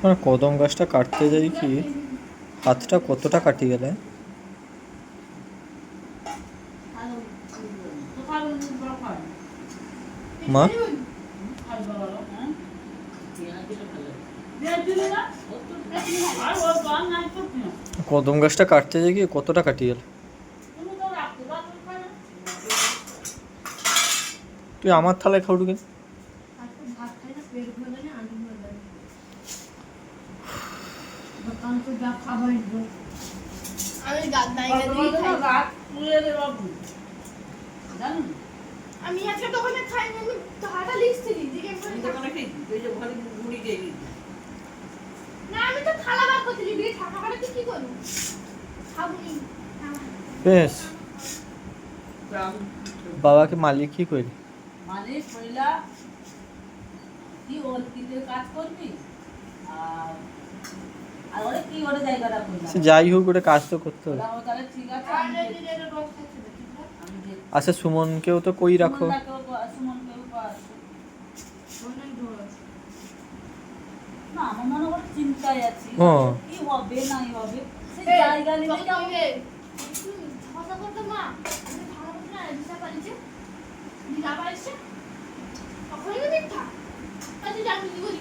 আর কদম গাছটা কাটতে যাই কি হাতটা কতটা কাটি গেলে। মা কদম গাছটা কাটতে যাই কি কতটা কাটি গেল। তুই আমার থালায় খাও ঢুকে। আমি একটা দোকানে খাই না, আমি টাকাটা লিখছি দিকে না, আমি তো থালা বার করতে দিবি টাকাটা তুই কি করবি খাবুনি বেশ বাবাকে মালিক কি করি মালিক কইলা কি ওর কিতে কাজ করবি আর আর ওরে কি ওরে জায়গাটা কইলা সে যাই হোক ওটা কাজ তো করতে হবে। তাহলে ঠিক আছে আচ্ছা সুমনকেও তো কই রাখো। না আমার মনে হয় চিন্তায় আছি ও কি হবে নাই হবে সে জায়গা নিতে যাবে কথা বলতে মা আমি ভালো করতে না দিশা পালিছে দিশা পালিছে ওখানে মিথ্যা আচ্ছা জানি কি করি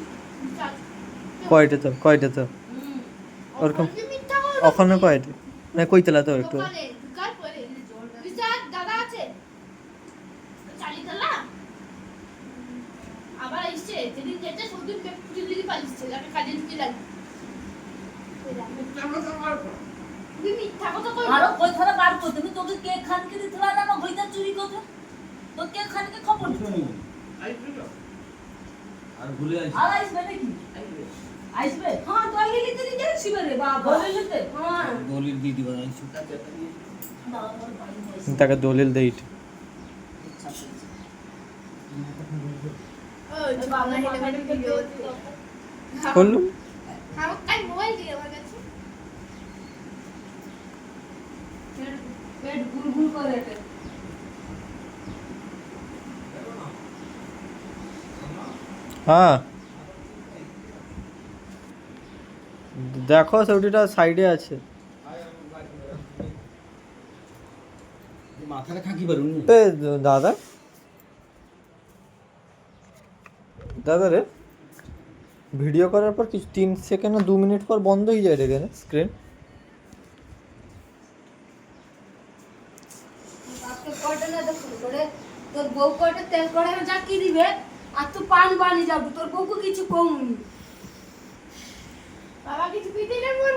কয়টা তো ওরকম মিথ্যা করে ওখানে কয়টা না কইতলা তো একটু দোকানে দোকান পরে দিশা দাদা আছে চালিতলা আবার এসছে যেদিন যেতে সবদিন পুজো দিদি পালিছে আমি কাজে ঢুকে লাগি তুমি মিথ্যা কথা কই আরো কই থালা বার করতে তুমি তোকে কে খানকে দিতলা না আমার গইতা চুরি করতে তো কে খানকে খবর আর ভুলে আইছি আর আইসবে নাকি আইসবে হ্যাঁ তো আইলে নিতে নিতে আসবে রে বাবা বলে নিতে হ্যাঁ দলিল দিয়ে দিবা আইছি বাবা বড় ভাই হইছে তাকে দলিল দেই ওই বাবা হেলে মেলে ভিডিও করলুম আমার কাই মোবাইল দিয়ে আমার কাছে পেট গুলগুল করে এটা হ্যাঁ দেখো সবটিটা সাইডে আছে। মাথাটা খাকি পারুন এ দাদা দাদা রে ভিডিও করার পর কিছু 3 সেকেন্ড না 2 মিনিট পর বন্ধ হয়ে যায় রে এখানে স্ক্রিন। আজকে কয়টা না দেখো করে তোর বউ কয়টা তেল করে যা কি দিবে আর তুই পান বানি যাবি তোর বউকে কিছু কমুনি বাবা কিছু পিতে না মোর